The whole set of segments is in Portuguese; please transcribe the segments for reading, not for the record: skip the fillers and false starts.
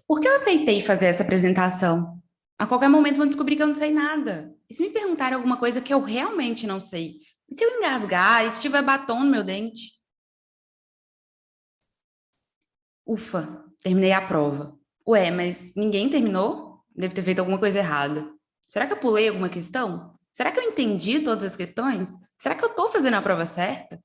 Por que eu aceitei fazer essa apresentação? A qualquer momento vão descobrir que eu não sei nada. E se me perguntarem alguma coisa que eu realmente não sei? E se eu engasgar? E se tiver batom no meu dente? Ufa, terminei a prova. Ué, mas ninguém terminou? Deve ter feito alguma coisa errada. Será que eu pulei alguma questão? Será que eu entendi todas as questões? Será que eu tô fazendo a prova certa?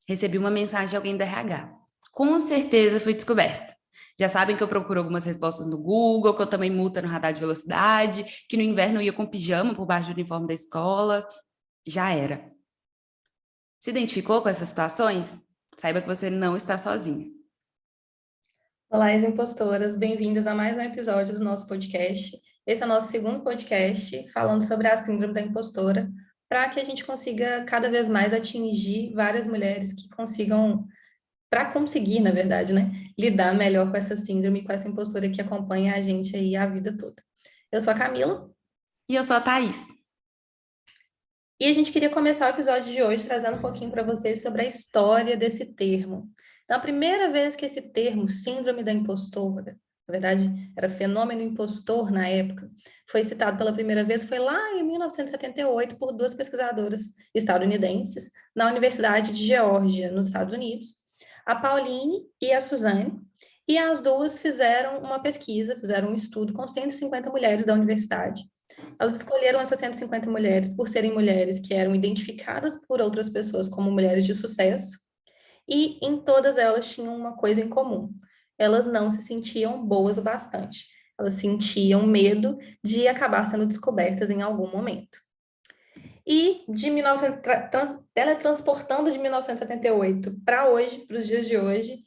Recebi uma mensagem de alguém da RH. Com certeza fui descoberta. Já sabem que eu procuro algumas respostas no Google, que eu tomei multa no radar de velocidade, que no inverno eu ia com pijama por baixo do uniforme da escola. Já era. Se identificou com essas situações? Saiba que você não está sozinha. Olá, ex-impostoras, bem-vindas a mais um episódio do nosso podcast. Esse é o nosso segundo podcast falando sobre a síndrome da impostora, para que a gente consiga cada vez mais atingir várias mulheres que consigam, para conseguir, na verdade, né, lidar melhor com essa síndrome, com essa impostora que acompanha a gente aí a vida toda. Eu sou a Camila E eu sou a Thaís. e a gente queria começar o episódio de hoje trazendo um pouquinho para vocês sobre a história desse termo. Então, a primeira vez que esse termo, síndrome da impostora, na verdade, era fenômeno impostor na época, foi citado pela primeira vez, foi lá em 1978 por duas pesquisadoras estadunidenses na Universidade de Geórgia, nos Estados Unidos, a Pauline e a Suzanne, e as duas fizeram uma pesquisa, fizeram um estudo com 150 mulheres da universidade. Elas escolheram essas 150 mulheres por serem mulheres que eram identificadas por outras pessoas como mulheres de sucesso, e em todas elas tinham uma coisa em comum. Elas não se sentiam boas o bastante. Elas sentiam medo de acabar sendo descobertas em algum momento. E de 1900, teletransportando de 1978 para hoje, para os dias de hoje,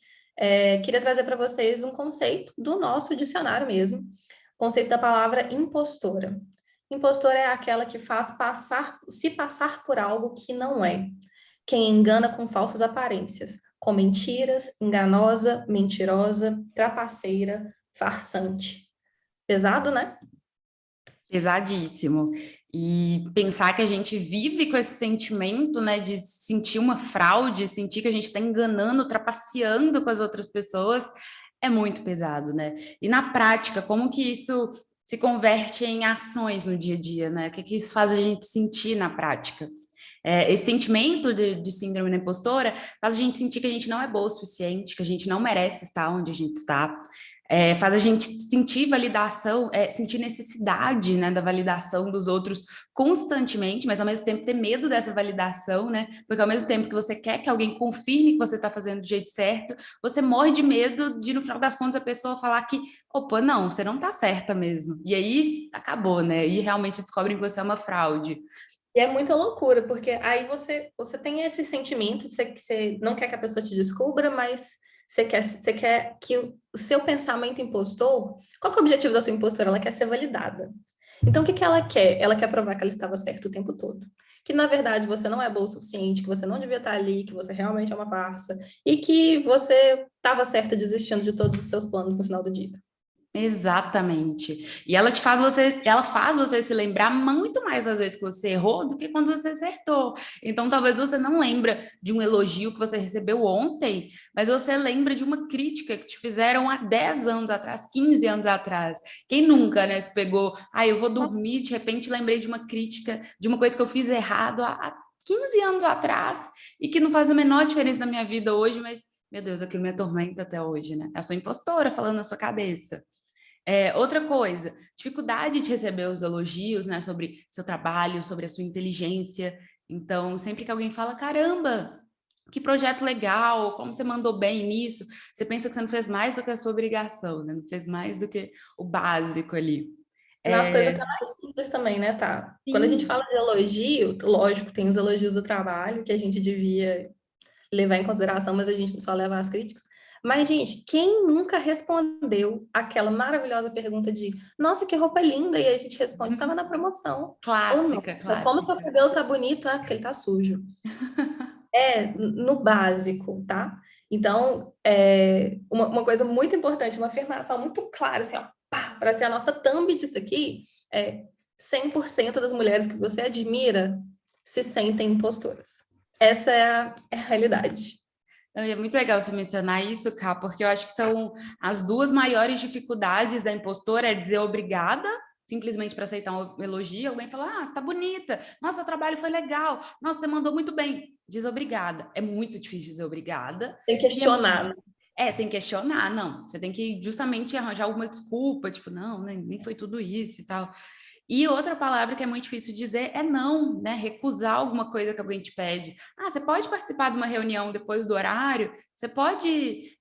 queria trazer para vocês um conceito do nosso dicionário mesmo, o conceito da palavra impostora. Impostora é aquela que faz se passar por algo que não é. Quem engana com falsas aparências, com mentiras, enganosa, mentirosa, trapaceira, farsante. Pesado, né? Pesadíssimo. E pensar que a gente vive com esse sentimento, né, de sentir uma fraude, sentir que a gente está enganando, trapaceando com as outras pessoas, é muito pesado, né? E na prática, como que isso se converte em ações no dia a dia, né? O que que isso faz a gente sentir na prática? Esse sentimento de síndrome da impostora faz a gente sentir que a gente não é boa o suficiente, que a gente não merece estar onde a gente está, faz a gente sentir validação, sentir necessidade, né, da validação dos outros constantemente, mas ao mesmo tempo ter medo dessa validação, né? Porque ao mesmo tempo que você quer que alguém confirme que você está fazendo do jeito certo, você morre de medo de, no final das contas, a pessoa falar que, opa, não, você não está certa mesmo. E aí acabou, né? E realmente descobrem que você é uma fraude. E é muita loucura, porque aí você tem esse sentimento, você não quer que a pessoa te descubra, mas você quer que o seu pensamento impostor, qual que é o objetivo da sua impostora? Ela quer ser validada. Então, o que que ela quer? Ela quer provar que ela estava certa o tempo todo. Que, na verdade, você não é boa o suficiente, que você não devia estar ali, que você realmente é uma farsa, e que você estava certa desistindo de todos os seus planos no final do dia. Exatamente. E ela faz você se lembrar muito mais às vezes que você errou do que quando você acertou. Então, talvez você não lembra de um elogio que você recebeu ontem, mas você lembra de uma crítica que te fizeram há 10 anos atrás, 15 anos atrás. Quem nunca, né, se pegou, eu vou dormir, de repente lembrei de uma crítica, de uma coisa que eu fiz errado há 15 anos atrás e que não faz a menor diferença na minha vida hoje, mas, meu Deus, aquilo me atormenta até hoje, né? É a sua impostora falando na sua cabeça. Outra coisa, dificuldade de receber os elogios, né, sobre seu trabalho, sobre a sua inteligência. Então, sempre que alguém fala, caramba, que projeto legal, como você mandou bem nisso, você pensa que você não fez mais do que a sua obrigação, né? Não fez mais do que o básico ali. Nas coisas É, até mais simples também, né, tá? Quando a gente sim, fala de elogio, lógico, tem os elogios do trabalho que a gente devia levar em consideração, mas a gente só leva as críticas. Mas, gente, quem nunca respondeu aquela maravilhosa pergunta de nossa, que roupa linda? E a gente responde, estava na promoção. Ou clássica, nossa, como seu clássica. cabelo tá bonito? Ah, porque ele tá sujo. É, no básico, tá? Então, uma coisa muito importante, uma afirmação muito clara, assim, ó, para ser a nossa thumb disso aqui, é 100% das mulheres que você admira se sentem impostoras. Essa é a realidade. É muito legal você mencionar isso, Ká, porque eu acho que são as duas maiores dificuldades da impostora, é dizer obrigada, simplesmente para aceitar um elogio, alguém fala, ah, você tá bonita, nossa, o trabalho foi legal, nossa, você mandou muito bem, diz obrigada. É muito difícil dizer obrigada, Tem que e questionar, né? sem questionar, não, você tem que justamente arranjar alguma desculpa, tipo, não, nem foi tudo isso e tal. E outra palavra que é muito difícil dizer é não, né? Recusar alguma coisa que alguém te pede. Ah, você pode participar de uma reunião depois do horário? Você pode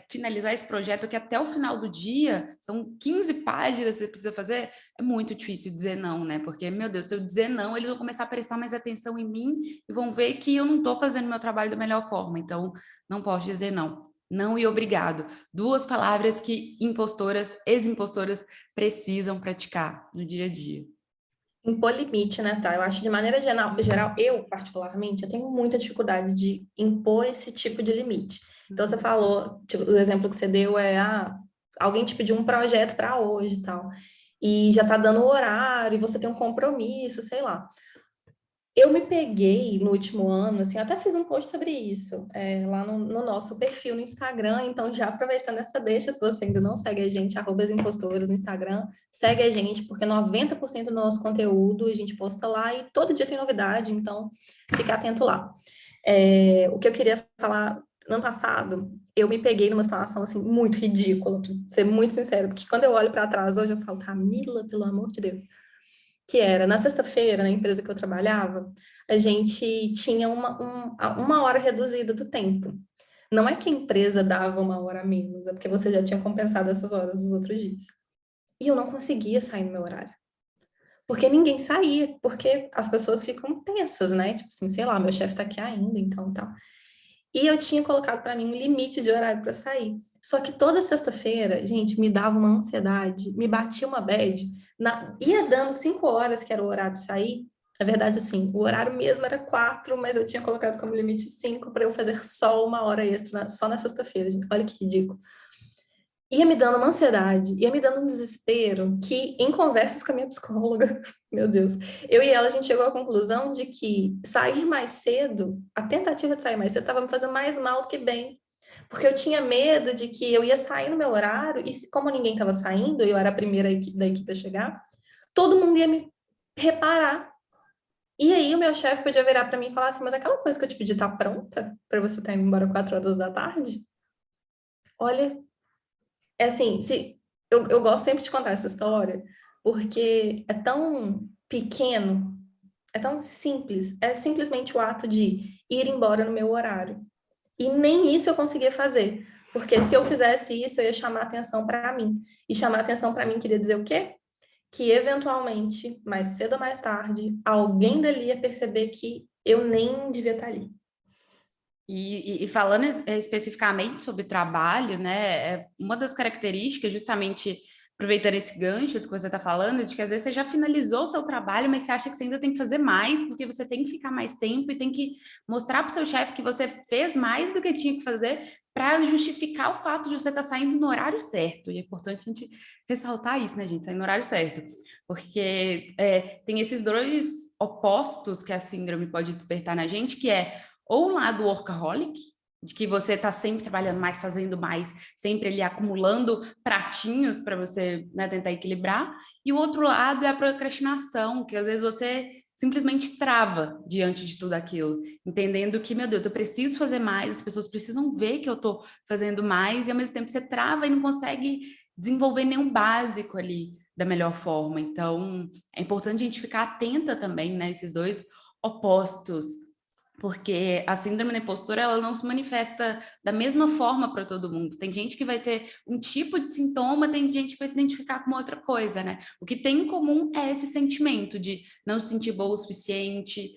finalizar esse projeto aqui até o final do dia? São 15 páginas que você precisa fazer? É muito difícil dizer não, né? Porque, meu Deus, se eu dizer não, eles vão começar a prestar mais atenção em mim e vão ver que eu não estou fazendo meu trabalho da melhor forma. Então, não posso dizer não. Não e obrigado. Duas palavras que impostoras, ex-impostoras precisam praticar no dia a dia. Impor limite, né, tá? Eu acho de maneira geral, eu particularmente, eu tenho muita dificuldade de impor esse tipo de limite. Então, você falou, tipo, o exemplo que você deu é, alguém te pediu um projeto para hoje e tal, e já tá dando o horário, e você tem um compromisso, sei lá. Eu me peguei no último ano, assim, até fiz um post sobre isso, lá no nosso perfil no Instagram, então já aproveitando essa deixa, se você ainda não segue a gente, @impostores no Instagram, segue a gente, porque 90% do nosso conteúdo a gente posta lá e todo dia tem novidade, então fica atento lá. O que eu queria falar, no ano passado, eu me peguei numa situação, assim, muito ridícula, pra ser muito sincero, porque quando eu olho para trás hoje, eu falo, Camila, pelo amor de Deus, que era na sexta-feira, na empresa que eu trabalhava, a gente tinha uma hora reduzida do tempo. Não é que a empresa dava uma hora a menos, é porque você já tinha compensado essas horas dos outros dias. E eu não conseguia sair no meu horário. Porque ninguém saía, porque as pessoas ficam tensas, né? Tipo assim, sei lá, meu chefe tá aqui ainda, então tal. E eu tinha colocado para mim um limite de horário para sair. Só que toda sexta-feira, gente, me dava uma ansiedade, me batia uma bad. Ia dando 5 horas, que era o horário de sair. Na verdade, assim, o horário mesmo era 4, mas eu tinha colocado como limite 5 para eu fazer só uma hora extra, só na sexta-feira. Olha que ridículo. Ia me dando uma ansiedade, ia me dando um desespero, que em conversas com a minha psicóloga, meu Deus, eu e ela, a gente chegou à conclusão de que sair mais cedo, a tentativa de sair mais cedo, estava me fazendo mais mal do que bem. Porque eu tinha medo de que eu ia sair no meu horário, e como ninguém estava saindo, eu era a primeira da equipe a chegar, todo mundo ia me reparar. E aí o meu chefe podia virar para mim e falar assim, mas aquela coisa que eu te pedi está pronta para você estar indo embora 4 horas da tarde? Olha, é assim, eu gosto sempre de contar essa história, porque é tão pequeno, é tão simples, é simplesmente o ato de ir embora no meu horário. E nem isso eu conseguia fazer, porque se eu fizesse isso, eu ia chamar atenção para mim. E chamar atenção para mim queria dizer o quê? Que eventualmente, mais cedo ou mais tarde, alguém dali ia perceber que eu nem devia estar ali. E falando especificamente sobre trabalho, né, uma das características, justamente aproveitando esse gancho do que você está falando, de que às vezes você já finalizou o seu trabalho, mas você acha que você ainda tem que fazer mais, porque você tem que ficar mais tempo e tem que mostrar para o seu chefe que você fez mais do que tinha que fazer para justificar o fato de você estar saindo no horário certo. E é importante a gente ressaltar isso, né, gente? Sair no horário certo. Porque tem esses dois opostos que a síndrome pode despertar na gente, que é ou um lado workaholic, de que você está sempre trabalhando mais, fazendo mais, sempre ali acumulando pratinhos para você, né, tentar equilibrar, e o outro lado é a procrastinação, que às vezes você simplesmente trava diante de tudo aquilo, entendendo que, meu Deus, eu preciso fazer mais, as pessoas precisam ver que eu estou fazendo mais, e ao mesmo tempo você trava e não consegue desenvolver nenhum básico ali da melhor forma. Então, é importante a gente ficar atenta também, né, esses dois opostos, porque a síndrome da impostora, ela não se manifesta da mesma forma para todo mundo. Tem gente que vai ter um tipo de sintoma, tem gente que vai se identificar com uma outra coisa, né? O que tem em comum é esse sentimento de não se sentir boa o suficiente,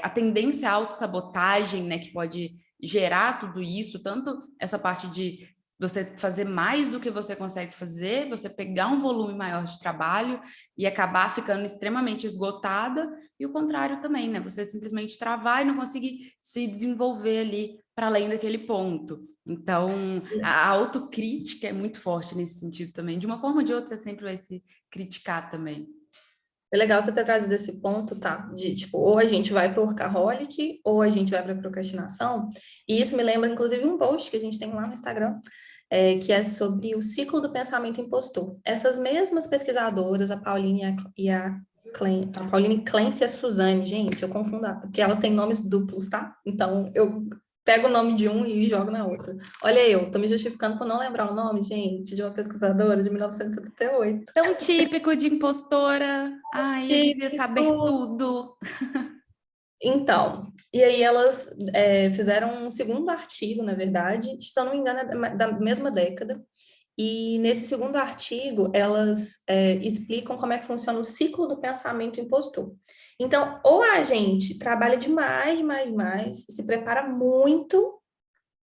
a tendência à autossabotagem, né, que pode gerar tudo isso, tanto essa parte de você fazer mais do que você consegue fazer, você pegar um volume maior de trabalho e acabar ficando extremamente esgotada, e o contrário também, né? Você simplesmente travar e não conseguir se desenvolver ali para além daquele ponto. Então, a autocrítica é muito forte nesse sentido também. De uma forma ou de outra, você sempre vai se criticar também. É legal você ter trazido esse ponto, tá? De, tipo, ou a gente vai para o workaholic, ou a gente vai para a procrastinação. E isso me lembra, inclusive, um post que a gente tem lá no Instagram, que é sobre o ciclo do pensamento impostor. Essas mesmas pesquisadoras, a Pauline a Pauline Clance e a Suzane, gente, eu confundo, porque elas têm nomes duplos, tá? Então, eu pego o nome de um e jogo na outra. Olha eu, tô me justificando por não lembrar o nome, gente, de uma pesquisadora de 1978. Tão típico de impostora. Ai, eu devia saber tudo. Então, e aí elas fizeram um segundo artigo, na verdade, se eu não me engano, é da mesma década, e nesse segundo artigo elas explicam como é que funciona o ciclo do pensamento impostor. Então, ou a gente trabalha demais, demais, demais, se prepara muito,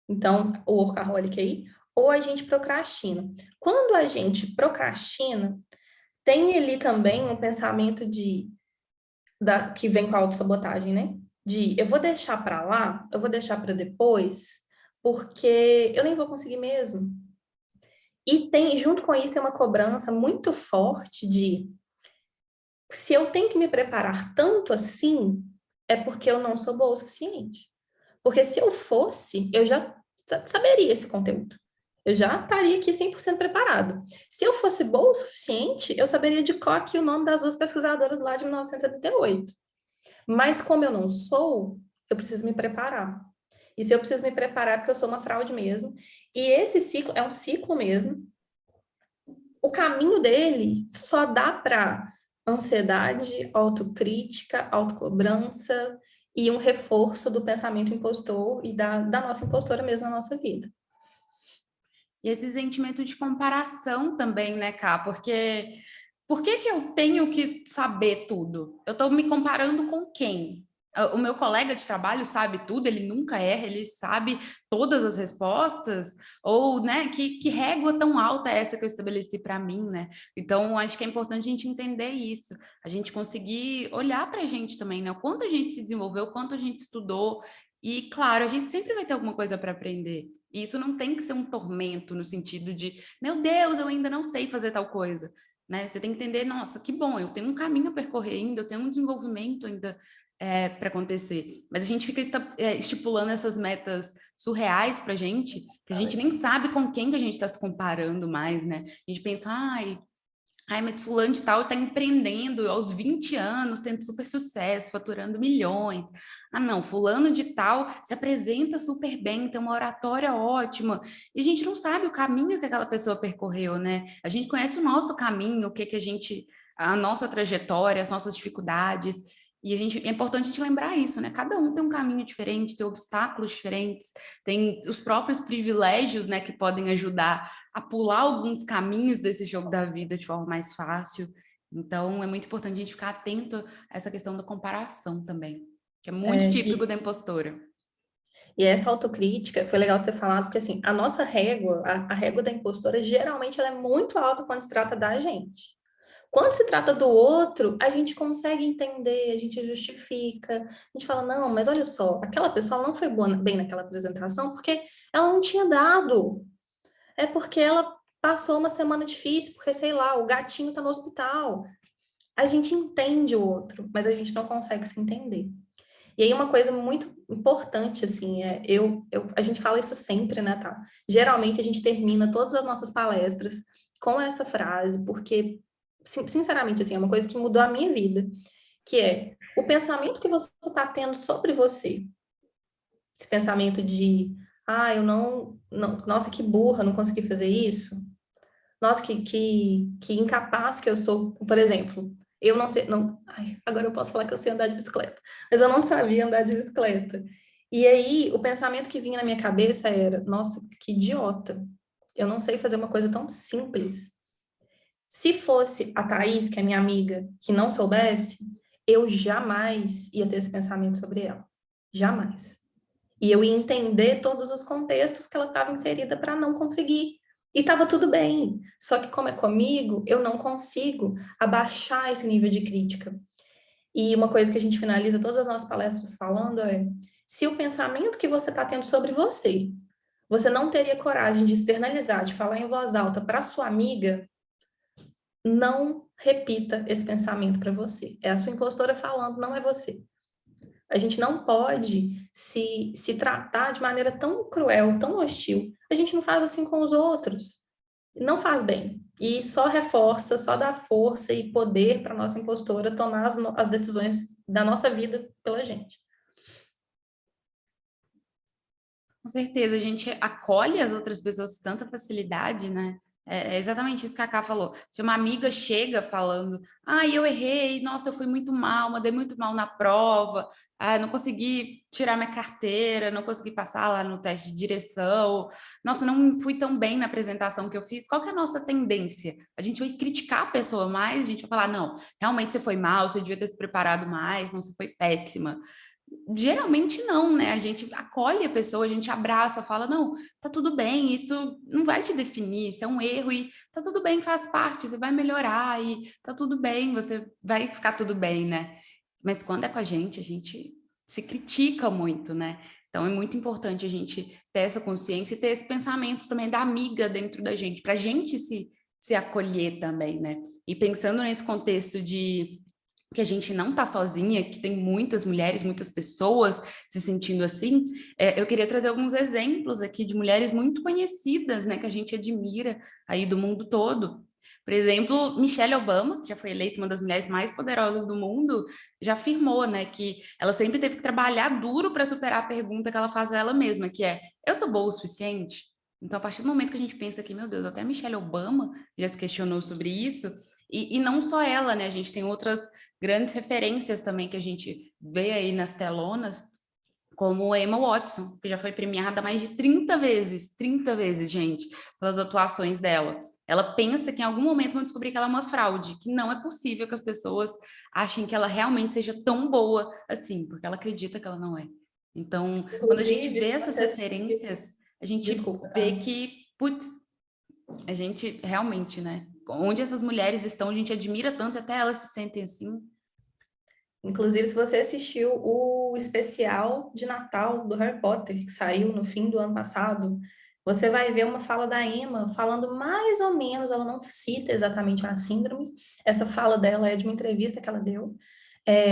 então, o workaholic aí, ou a gente procrastina. Quando a gente procrastina, tem ali também um pensamento que vem com a autossabotagem, né? De eu vou deixar para lá, eu vou deixar para depois, porque eu nem vou conseguir mesmo. E tem, junto com isso, tem uma cobrança muito forte de se eu tenho que me preparar tanto assim, é porque eu não sou boa o suficiente. Porque se eu fosse, eu já saberia esse conteúdo. Eu já estaria aqui 100% preparado. Se eu fosse boa o suficiente, eu saberia de cor aqui o nome das duas pesquisadoras lá de 1978. Mas como eu não sou, eu preciso me preparar. E se eu preciso me preparar, é porque eu sou uma fraude mesmo. E esse ciclo é um ciclo mesmo. O caminho dele só dá para ansiedade, autocrítica, autocobrança e um reforço do pensamento impostor e da nossa impostora mesmo na nossa vida. E esse sentimento de comparação também, né, Ká? Porque por que que eu tenho que saber tudo? Eu estou me comparando com quem? O meu colega de trabalho sabe tudo, ele nunca erra, ele sabe todas as respostas? Ou, né, que régua tão alta é essa que eu estabeleci para mim, né? Então, acho que é importante a gente entender isso, a gente conseguir olhar para a gente também, né? O quanto a gente se desenvolveu, o quanto a gente estudou, e, claro, a gente sempre vai ter alguma coisa para aprender. E isso não tem que ser um tormento no sentido de, meu Deus, eu ainda não sei fazer tal coisa. Né? Você tem que entender, nossa, que bom, eu tenho um caminho a percorrer ainda, eu tenho um desenvolvimento ainda para acontecer. Mas a gente fica estipulando essas metas surreais para a gente, que a gente nem sabe com quem que a gente está se comparando mais, né? A gente pensa, ai, mas fulano de tal está empreendendo aos 20 anos, tendo super sucesso, faturando milhões. Ah, não, fulano de tal se apresenta super bem, tem uma oratória ótima. E a gente não sabe o caminho que aquela pessoa percorreu, né? A gente conhece o nosso caminho, o que que a gente, a nossa trajetória, as nossas dificuldades. E é importante a gente lembrar isso, né? Cada um tem um caminho diferente, tem obstáculos diferentes, tem os próprios privilégios, né, que podem ajudar a pular alguns caminhos desse jogo da vida de forma mais fácil. Então, é muito importante a gente ficar atento a essa questão da comparação também, que é muito típico da impostora. E essa autocrítica, foi legal você ter falado, porque assim, a nossa régua, a régua da impostora, geralmente ela é muito alta quando se trata da gente. Quando se trata do outro, a gente consegue entender, a gente justifica, a gente fala, não, mas olha só, aquela pessoa não foi boa, bem naquela apresentação porque ela não tinha dado. É porque ela passou uma semana difícil, porque, sei lá, o gatinho está no hospital. A gente entende o outro, mas a gente não consegue se entender. E aí uma coisa muito importante, assim, a gente fala isso sempre, né, tá? Geralmente a gente termina todas as nossas palestras com essa frase, porque, sinceramente, assim, é uma coisa que mudou a minha vida, que é o pensamento que você está tendo sobre você. Esse pensamento de, eu não, nossa, que burra, não consegui fazer isso. Nossa, que incapaz que eu sou, por exemplo. Eu não sei, não, agora eu posso falar que eu sei andar de bicicleta, mas eu não sabia andar de bicicleta. E aí, o pensamento que vinha na minha cabeça era, nossa, que idiota. Eu não sei fazer uma coisa tão simples. Se fosse a Thaís, que é minha amiga, que não soubesse, eu jamais ia ter esse pensamento sobre ela. Jamais. E eu ia entender todos os contextos que ela estava inserida para não conseguir. E estava tudo bem. Só que, como é comigo, eu não consigo abaixar esse nível de crítica. E uma coisa que a gente finaliza todas as nossas palestras falando é: se o pensamento que você está tendo sobre você, você não teria coragem de externalizar, de falar em voz alta para sua amiga, não repita esse pensamento para você. É a sua impostora falando, não é você. A gente não pode se tratar de maneira tão cruel, tão hostil. A gente não faz assim com os outros. Não faz bem. E só reforça, só dá força e poder para nossa impostora tomar as decisões da nossa vida pela gente. Com certeza, a gente acolhe as outras pessoas com tanta facilidade, né? É exatamente isso que a Ká falou. Se uma amiga chega falando, eu errei, nossa, eu fui muito mal, mandei muito mal na prova, não consegui tirar minha carteira, não consegui passar lá no teste de direção, nossa, não fui tão bem na apresentação que eu fiz. Qual que é a nossa tendência? A gente vai criticar a pessoa mais, a gente vai falar, não, realmente você foi mal, você devia ter se preparado mais, não, você foi péssima. Geralmente não, né? A gente acolhe a pessoa, a gente abraça, fala, não, tá tudo bem, isso não vai te definir, isso é um erro e tá tudo bem, faz parte, você vai melhorar e tá tudo bem, você vai ficar tudo bem, né? Mas quando é com a gente se critica muito, né? Então é muito importante a gente ter essa consciência e ter esse pensamento também da amiga dentro da gente, para a gente se acolher também, né? E pensando nesse contexto de que a gente não está sozinha, que tem muitas mulheres, muitas pessoas se sentindo assim, eu queria trazer alguns exemplos aqui de mulheres muito conhecidas, né, que a gente admira aí do mundo todo. Por exemplo, Michelle Obama, que já foi eleita uma das mulheres mais poderosas do mundo, já afirmou, né, que ela sempre teve que trabalhar duro para superar a pergunta que ela faz a ela mesma, que é: eu sou boa o suficiente? Então, a partir do momento que a gente pensa que, meu Deus, até Michelle Obama já se questionou sobre isso, e não só ela, né? A gente tem outras grandes referências também que a gente vê aí nas telonas, como Emma Watson, que já foi premiada mais de 30 vezes, gente, pelas atuações dela. Ela pensa que em algum momento vão descobrir que ela é uma fraude, que não é possível que as pessoas achem que ela realmente seja tão boa assim, porque ela acredita que ela não é. Então, quando a gente Inclusive, vê se essas você referências, a gente desculpa, vê tá? que, putz, a gente realmente, né? Onde essas mulheres estão, a gente admira tanto, até elas se sentem assim. Inclusive, se você assistiu o especial de Natal do Harry Potter, que saiu no fim do ano passado, você vai ver uma fala da Emma falando mais ou menos, ela não cita exatamente a síndrome, essa fala dela é de uma entrevista que ela deu,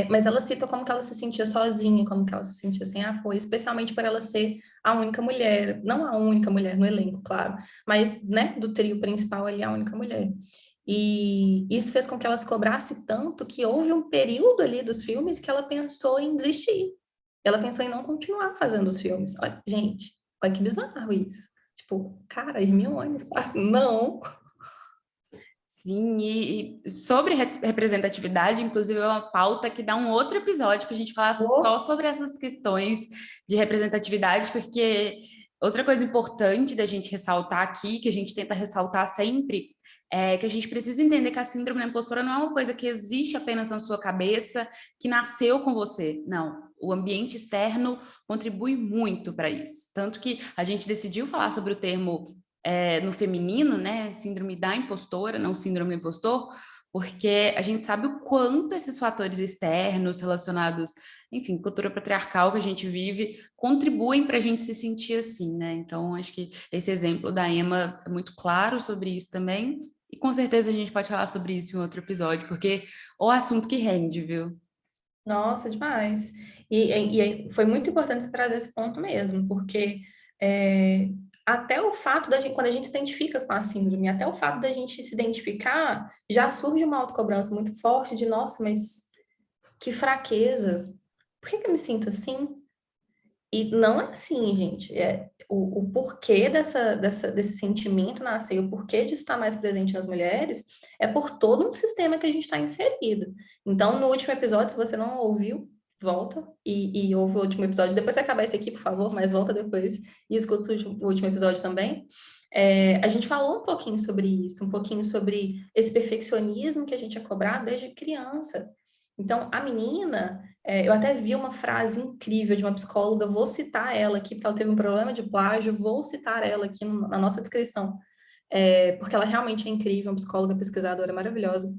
mas ela cita como que ela se sentia sozinha, como que ela se sentia sem apoio, especialmente por ela ser a única mulher, não a única mulher no elenco, claro, mas, né, do trio principal ali, a única mulher. E isso fez com que ela se cobrasse tanto que houve um período ali dos filmes que ela pensou em desistir. Ela pensou em não continuar fazendo os filmes. Olha, gente, olha que bizarro isso. Tipo, cara, Hermione, sabe? Não. Sim, e sobre representatividade, inclusive, é uma pauta que dá um outro episódio para a gente falar só sobre essas questões de representatividade, porque outra coisa importante da gente ressaltar aqui, que a gente tenta ressaltar sempre, é que a gente precisa entender que a síndrome da impostora não é uma coisa que existe apenas na sua cabeça, que nasceu com você. Não. O ambiente externo contribui muito para isso. Tanto que a gente decidiu falar sobre o termo no feminino, né? Síndrome da impostora, não síndrome do impostor, porque a gente sabe o quanto esses fatores externos relacionados, enfim, cultura patriarcal que a gente vive, contribuem para a gente se sentir assim, né? Então, acho que esse exemplo da Emma é muito claro sobre isso também. E com certeza a gente pode falar sobre isso em outro episódio, porque o assunto que rende, viu? Nossa, demais. E foi muito importante você trazer esse ponto mesmo, porque é, até o fato da gente, quando a gente se identifica com a síndrome, até o fato da gente se identificar, já surge uma autocobrança muito forte de, nossa, mas que fraqueza. Por que que eu me sinto assim? E não é assim, gente. O porquê desse sentimento nascer, o porquê de estar mais presente nas mulheres, é por todo um sistema que a gente está inserido. Então, no último episódio, se você não ouviu, volta e ouve o último episódio. Depois que acabar esse aqui, por favor, mas volta depois e escuta o último episódio também. A gente falou um pouquinho sobre isso, um pouquinho sobre esse perfeccionismo que a gente é cobrado desde criança. Então, a menina, eu até vi uma frase incrível de uma psicóloga, vou citar ela aqui, porque ela teve um problema de plágio, vou citar ela aqui na nossa descrição, porque ela realmente é incrível, uma psicóloga pesquisadora maravilhosa,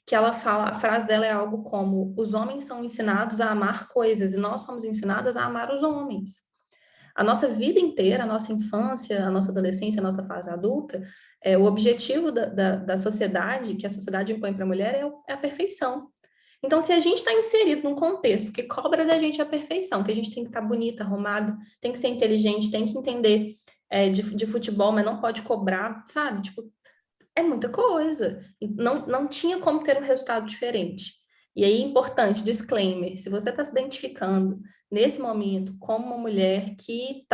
que ela fala, a frase dela é algo como, os homens são ensinados a amar coisas, e nós somos ensinadas a amar os homens. A nossa vida inteira, a nossa infância, a nossa adolescência, a nossa fase adulta, o objetivo da sociedade, que a sociedade impõe para a mulher, é a perfeição. Então, se a gente está inserido num contexto que cobra da gente a perfeição, que a gente tem que estar bonita, arrumado, tem que ser inteligente, tem que entender de futebol, mas não pode cobrar, sabe? Tipo, é muita coisa. Não tinha como ter um resultado diferente. E aí, importante, disclaimer, se você está se identificando nesse momento como uma mulher que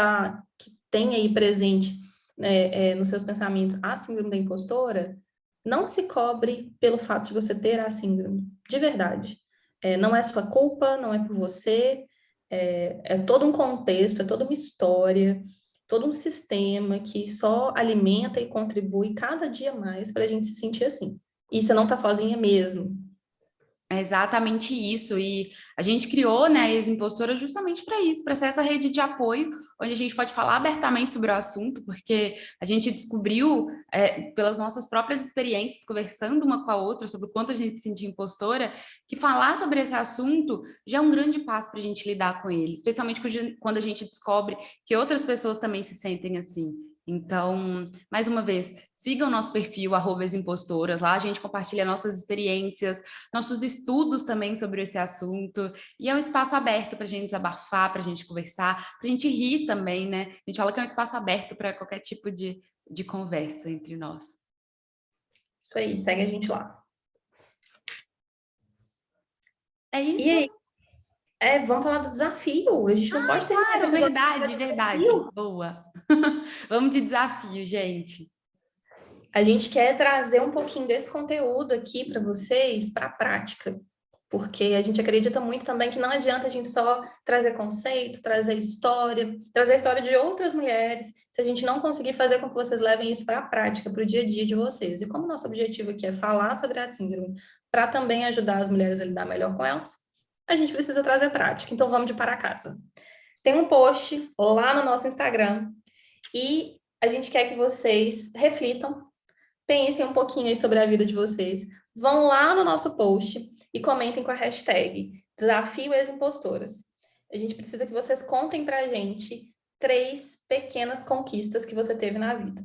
tem aí presente, né, nos seus pensamentos a síndrome da impostora, não se cobre pelo fato de você ter a síndrome, de verdade. Não é sua culpa, não é por você, é todo um contexto, é toda uma história, todo um sistema que só alimenta e contribui cada dia mais para a gente se sentir assim. E você não está sozinha mesmo. É exatamente isso, e a gente criou, né, a Ex-Impostora justamente para isso, para ser essa rede de apoio, onde a gente pode falar abertamente sobre o assunto, porque a gente descobriu, pelas nossas próprias experiências, conversando uma com a outra, sobre o quanto a gente se sentia impostora, que falar sobre esse assunto já é um grande passo para a gente lidar com ele, especialmente quando a gente descobre que outras pessoas também se sentem assim. Então, mais uma vez, sigam o nosso perfil, @eximpostoras, lá a gente compartilha nossas experiências, nossos estudos também sobre esse assunto, e é um espaço aberto para a gente desabafar, para a gente conversar, para a gente rir também, né? A gente fala que é um espaço aberto para qualquer tipo de conversa entre nós. Isso aí, segue a gente lá. É E isso? aí, vamos falar do desafio. A gente não pode terminar esse Claro, episódio verdade, sem verdade. desafio. Boa. Vamos de desafio, gente. A gente quer trazer um pouquinho desse conteúdo aqui para vocês, para a prática, porque a gente acredita muito também que não adianta a gente só trazer conceito, trazer a história de outras mulheres, se a gente não conseguir fazer com que vocês levem isso para a prática, para o dia a dia de vocês. E como nosso objetivo aqui é falar sobre a síndrome, para também ajudar as mulheres a lidar melhor com elas, a gente precisa trazer prática. Então vamos de para casa. Tem um post lá no nosso Instagram e a gente quer que vocês reflitam, pensem um pouquinho aí sobre a vida de vocês. Vão lá no nosso post e comentem com a hashtag Desafio Ex-Impostoras. A gente precisa que vocês contem pra gente 3 pequenas conquistas que você teve na vida.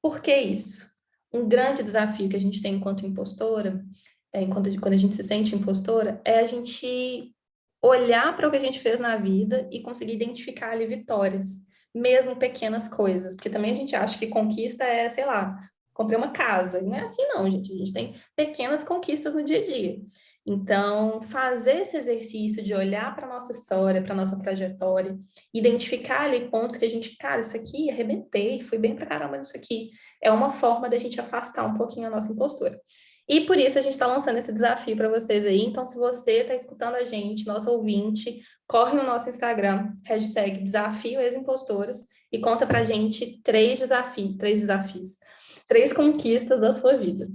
Por que isso? Um grande desafio que a gente tem enquanto impostora, quando a gente se sente impostora, é a gente olhar para o que a gente fez na vida e conseguir identificar ali vitórias, mesmo pequenas coisas, porque também a gente acha que conquista é, sei lá, comprei uma casa. Não é assim, não, gente. A gente tem pequenas conquistas no dia a dia. Então, fazer esse exercício de olhar para a nossa história, para a nossa trajetória, identificar ali pontos que a gente, cara, isso aqui arrebentei, fui bem pra caramba nisso aqui, é uma forma da gente afastar um pouquinho a nossa impostura. E por isso a gente está lançando esse desafio para vocês aí. Então, se você está escutando a gente, nosso ouvinte, corre no nosso Instagram, hashtag Desafio Ex-Impostoras, e conta pra gente 3 conquistas da sua vida.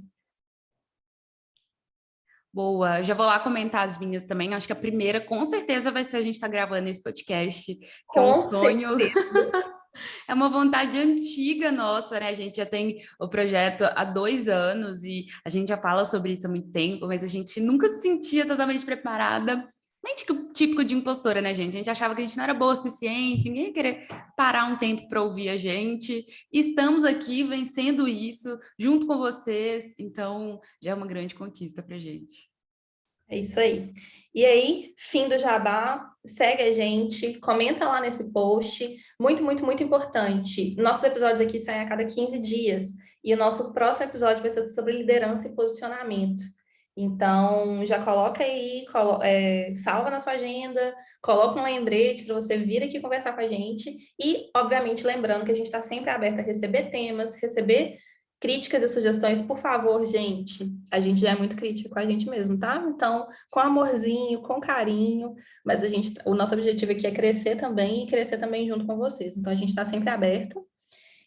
Boa, já vou lá comentar as minhas também. Acho que a primeira, com certeza, vai ser a gente estar gravando esse podcast, que é um Com sonho, certeza. é uma vontade antiga nossa, né? A gente já tem o projeto há 2 anos e a gente já fala sobre isso há muito tempo, mas a gente nunca se sentia totalmente preparada. Bem típico de impostora, né, gente? A gente achava que a gente não era boa o suficiente, ninguém ia querer parar um tempo para ouvir a gente. E estamos aqui vencendo isso junto com vocês, então já é uma grande conquista para gente. É isso aí. E aí, fim do jabá, segue a gente, comenta lá nesse post. Muito, muito, muito importante. Nossos episódios aqui saem a cada 15 dias. E o nosso próximo episódio vai ser sobre liderança e posicionamento. Então, já coloca aí, salva na sua agenda, coloca um lembrete para você vir aqui conversar com a gente. E, obviamente, lembrando que a gente está sempre aberto a receber temas, receber críticas e sugestões, por favor, gente. A gente já é muito crítico com a gente mesmo, tá? Então, com amorzinho, com carinho, mas o nosso objetivo aqui é crescer também e crescer também junto com vocês. Então, a gente está sempre aberto.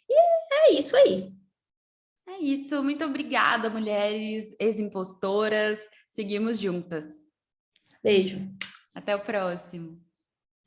E é isso aí. É isso, muito obrigada, mulheres ex-impostoras. Seguimos juntas. Beijo. Até o próximo.